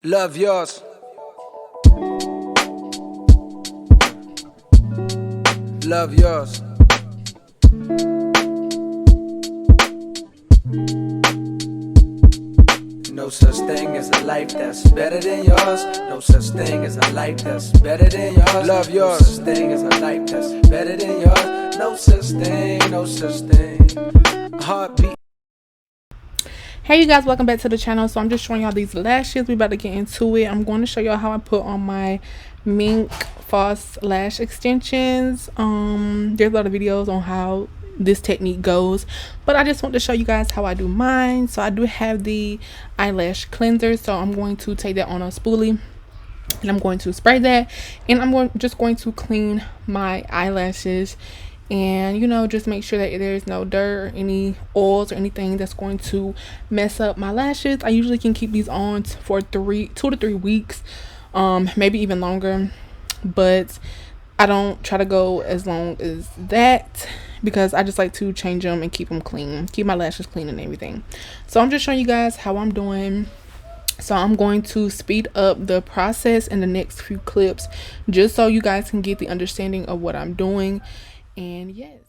Love yours. Love yours. No such thing as a life that's better than yours. No such thing as a life that's better than yours. Love yours. No such thing as a life that's better than yours. No such thing, no such thing. A heartbeat. Hey you guys, welcome back to the channel. So I'm just showing y'all these lashes. We about to get into it. I'm going to show y'all how I put on my mink false lash extensions. There's a lot of videos on how this technique goes, but I just want to show you guys how I do mine. So I do have the eyelash cleanser, so I'm going to take that on a spoolie and I'm going to spray that, and I'm just going to clean my eyelashes and just make sure that there's no dirt or any oils or anything that's going to mess up my lashes. I usually can keep these on for 2 to 3 weeks, maybe even longer, but I don't try to go as long as that because I just like to change them and keep them clean, keep my lashes clean and everything. So I'm just showing you guys how I'm doing. So I'm going to speed up the process in the next few clips just so you guys can get the understanding of what I'm doing. And yes.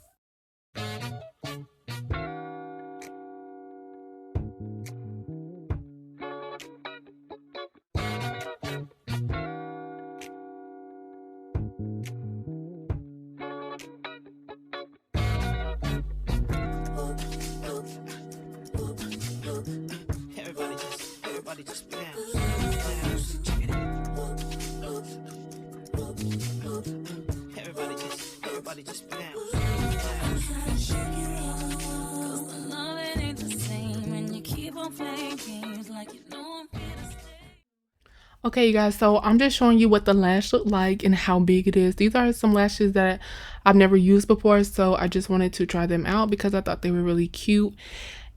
Everybody just bounce, bounce. Check it out. Everybody just bounce, bounce. Cause the love it ain't the same when you keep on playing games like you know I'm here to stay. Okay, you guys, so I'm just showing you what the lash look like and how big it is. These are some lashes that I've never used before, so I just wanted to try them out because I thought they were really cute.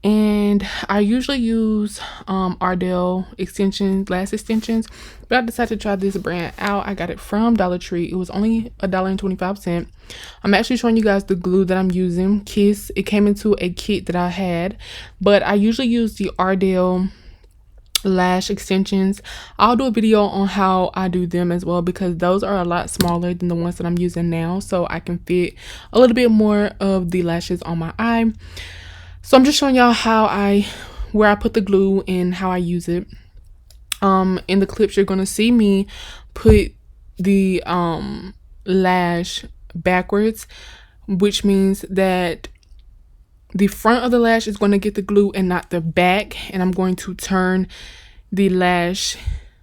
And I usually use Ardell extensions, lash extensions, but I decided to try this brand out. I got it from Dollar Tree. It was only $1.25. I'm actually showing you guys the glue that I'm using, Kiss. It came into a kit that I had, but I usually use the Ardell lash extensions. I'll do a video on how I do them as well because those are a lot smaller than the ones that I'm using now, so I can fit a little bit more of the lashes on my eye. So I'm just showing y'all where I put the glue and how I use it. In the clips you're gonna see me put the lash backwards, which means that the front of the lash is going to get the glue and not the back, and I'm going to turn the lash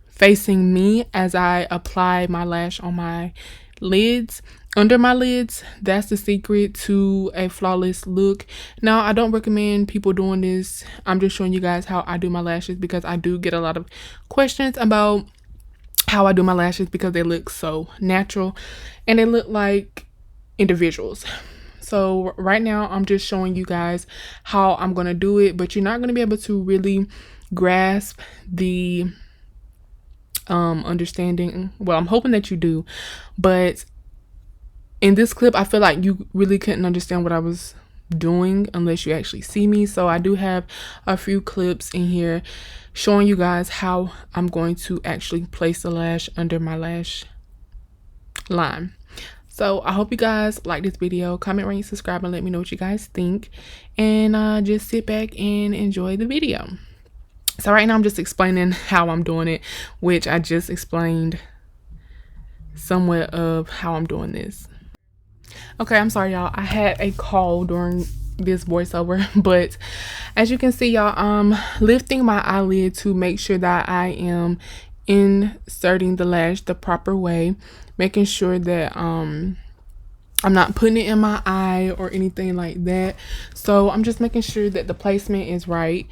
facing me as I apply my lash on my lids, under my lids. That's the secret to a flawless look. Now, I don't recommend people doing this. I'm just showing you guys how I do my lashes because I do get a lot of questions about how I do my lashes because they look so natural and they look like individuals. So right now I'm just showing you guys how I'm going to do it, but you're not going to be able to really grasp the understanding. Well, I'm hoping that you do, but in this clip I feel like you really couldn't understand what I was doing unless you actually see me. So I do have a few clips in here showing you guys how I'm going to actually place the lash under my lash line. So I hope you guys like this video. Comment, rate, subscribe, and let me know what you guys think. And just sit back and enjoy the video. So right now I'm just explaining how I'm doing it, which I just explained somewhat of how I'm doing this. Okay, I'm sorry y'all. I had a call during this voiceover, but as you can see, y'all, I'm lifting my eyelid to make sure that I am inserting the lash the proper way, making sure that I'm not putting it in my eye or anything like that. So I'm just making sure that the placement is right,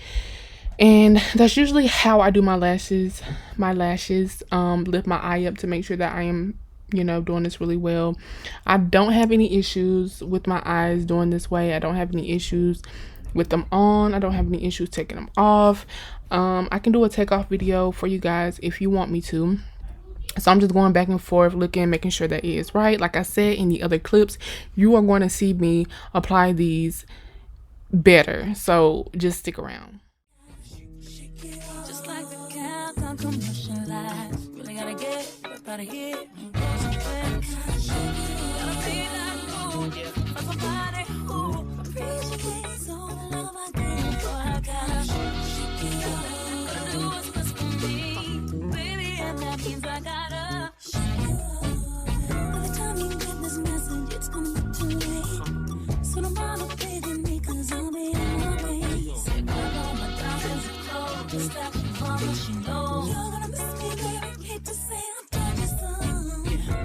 and that's usually how I do my lashes. Lift my eye up to make sure that I am doing this really well. I don't have any issues with my eyes doing this way. I don't have any issues with them on. I don't have any issues taking them off. I can do a take off video for you guys if you want me to. So I'm just going back and forth looking, making sure that it is right. Like I said in the other clips, you are going to see me apply these better, so just stick around. Just like the Capcom commercial. out of here and go somewhere. Gotta be that fool for somebody who appreciates all the love I give. Boy, I gotta shake it up. Gotta do what's best for me, baby, and that means I gotta shake it up. By the time you get this message, it's gonna be too late. So don't bother begging me, cause I'll be on my way. Say grab all my diamonds and clothes, just like your mama, she knows. You're gonna miss me, baby, hate to say I've told you so.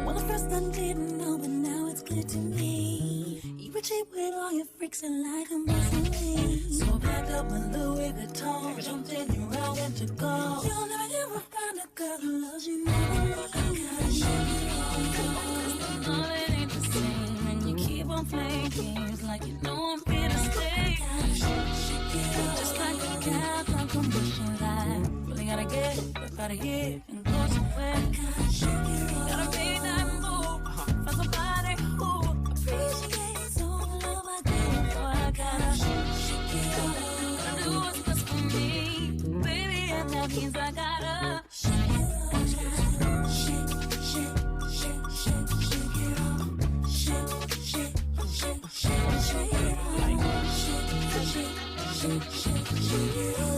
Well, at first I didn't know, but now it's clear to me. You were cheap with all your freaks and like I'm missing me. So I packed up my Louis Vuitton, jumped in your round and to go. You'll never ever find a girl who loves you more than me. I gotta shake it off. Cause the love it ain't the same, and you keep on playing games like you know I'm here to stay. Shake it off. Just like a cat on commission line. Really gotta get up out of here and go somewhere. Gotta be that fool for somebody who appreciates all the love I give. Boy, I gotta shake it up. Gotta do what's best for me, baby, and that means I gotta shake it up. Shake, shake, shake, shake, shake it up. Shake, shake, shake, shake, shake it up. Shake, shake, shake, shake, shake it up.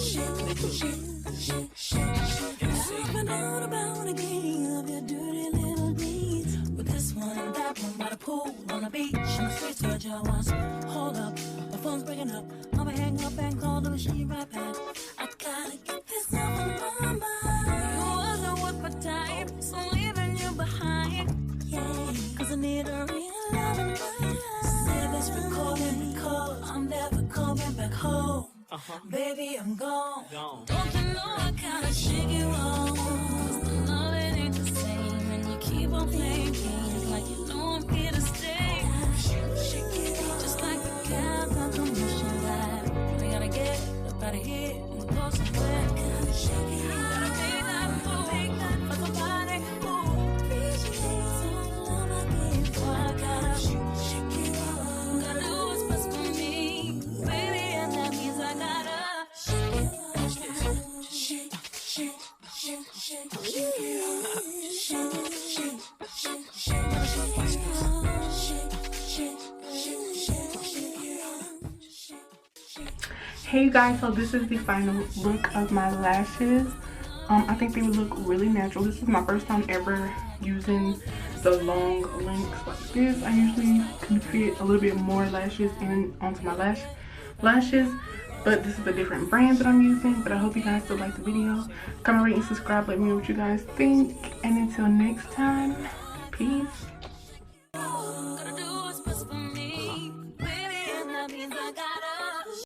Shake, shake, shake, shake, shake. I've been out about a game of your dirty little deeds. With this one and that one by the pool, on the beach, in the streets where you was. Hold up, my phone's breaking up. I'ma hang up and call the machine right back. I gotta get this off of my mind. You wasn't worth my time, so I'm leaving you behind. Yeah, cause I need a real love in my life. Say this recording because I'm never coming back home. Baby, I'm gone. Don't you know I gotta shake you off? Cause the love it ain't the same, and you keep on playing games like you know I'm here to stay. Shake it off. Just like the cat on commission line. We gotta get up out of here and go somewhere. Gotta shake it off. Gotta be that fool for somebody who appreciates all the love I give. Boy, I gotta shake it off. Gotta do what's best for me, baby, and that means I gotta shake it off. Shake, shake, shake, shake, shake it off. Shake, shake, shake, shake, shake it off. Shake, shake, shake, shake, shake it off. Shake. Hey you guys, so this is the final look of my lashes. I think they would look really natural. This is my first time ever using the long lengths like this. I usually can fit a little bit more lashes in onto my lashes, but this is a different brand that I'm using. But I hope you guys still like the video. Comment, rate, and subscribe. Let me know what you guys think, and until next time, peace. Gotta do what's best for me, baby, and that means I gotta